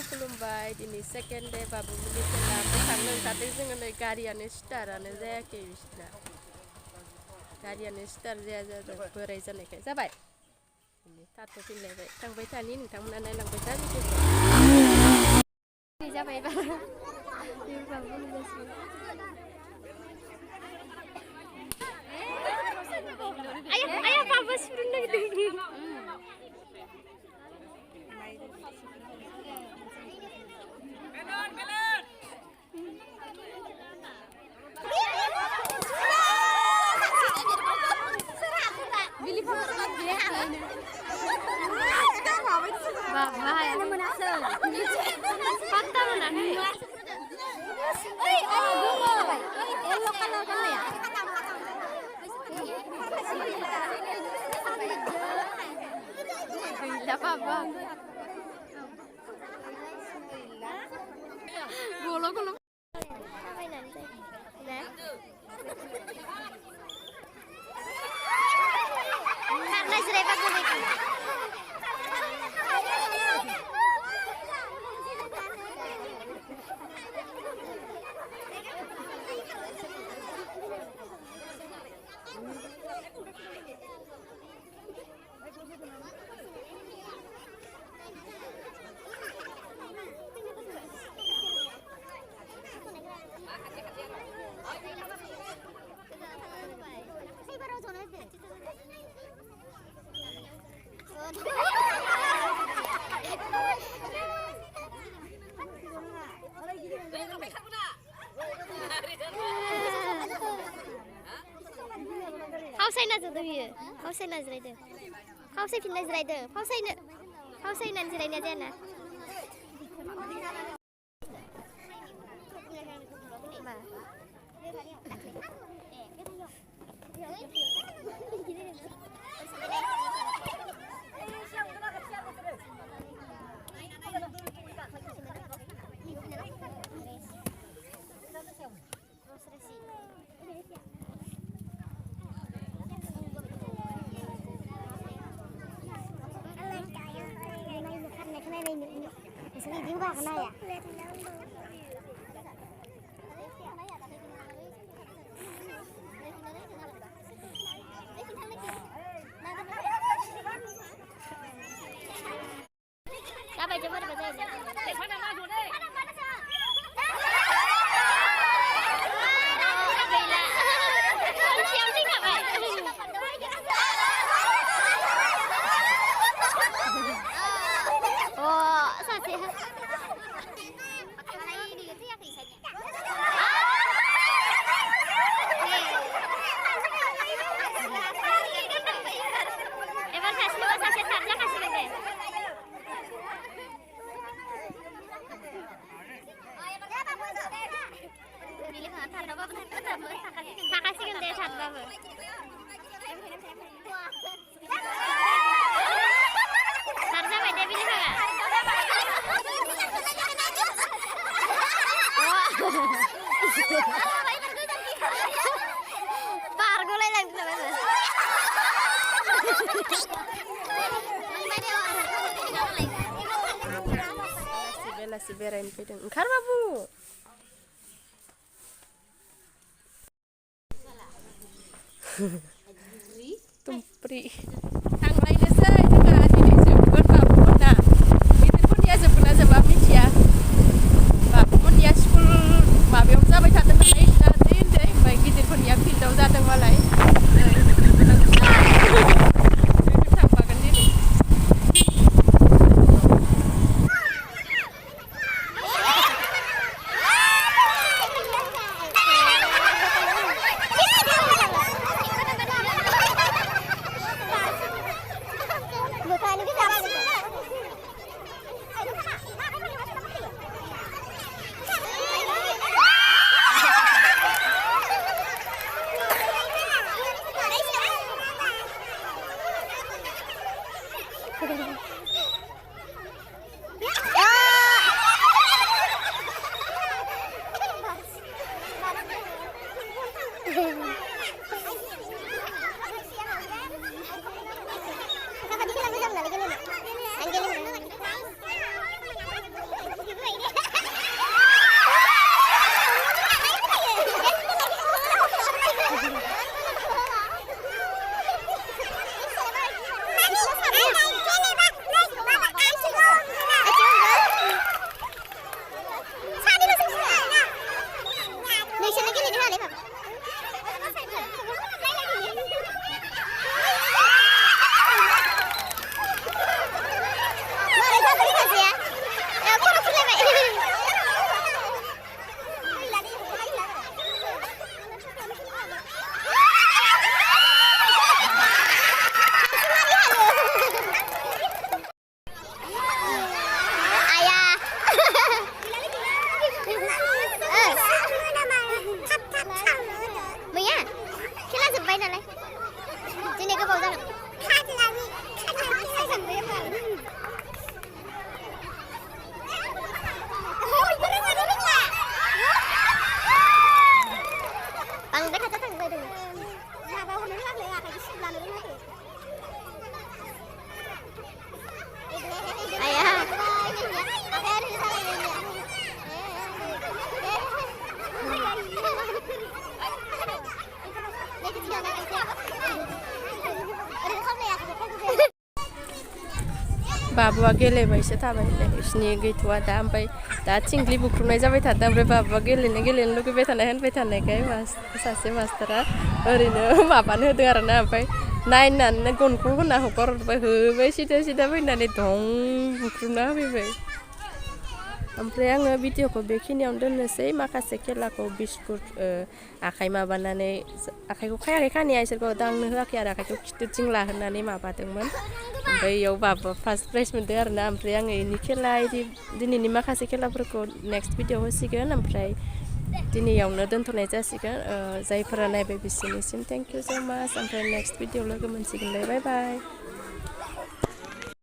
खुलुमबाय दिनै second day बाबुमोननि खेला थांनो ओंखारदों जोङो नै गारियानो स्टारानो जायाखै बिसिना गारियानो स्टार जाया जादों बोराय जानायखाय जाबाय थाथ'फिनलायबाय थांबाय थानि नोंथांमोना नायलांबाय था भिडिअखौ जाबाय बारा बाबुमोननि जासिगोन आया बाबा सुरुन नागिरदों Golo golo. Karena serba gini. Fausainan ziraido, fausainan ziraido, fausai pindah ziraido, fausainan zirainya jana. Belasi berain fideng. Engkar babu. Tumpri. Tang lainnya saya juga ini sebut babu na. Itu pun dia sebut aja babu ya. Babu pun dia sekolah babu yang sampai satu lain nanti deh. Baik itu pun dia pindah datang malai. बाबुआ गेलेबायसो थाबाय बिसिनि गैथ'वा दा ओमफ्राय दा थिंख्लि बुख्रुबनाय जाबाय थादों ओमफ्राय बाबुआ गेलेनो लुगैबाय थानाय होनबाय थानायखाय सासे मास्टारा ओरैनो माबानो होदों आरोना ओमफ्राय नायनानै गनखौ होना हगारहरबाय होबाय सिदा फैनानै दं बुख्रुबना होफैबाय ओमफ्राय आङो भिडिअखौ बेखिनियावनो दोननोसै माखासे खेलाखौ बिस्कुट आखाइ माबानानै आखाइखौ खायाखै खानाया इसोरखौ दांनो होआखै आरो आखाइखौ खिथुथिं लाहोनानै माबादोंमोन ओमफ्राय इयाव बाबुआ फार्स्ट प्राइज मोनदों आरोना ओमफ्राय आङो इनि खेला इदि दिनैनि माखासे खेलाफोरखौ नेक्स्ट भिडिअ होसिगोन ओमफ्राय दिनैयावनो दोनथ'नाय जासिगोन जायफोरा नायबाय बिसोरनिसिम थेंक इउ स' माच ओमफ्राय नेक्स्ट भिडिअ लोगो मोनसिगोनलाय बाय बाय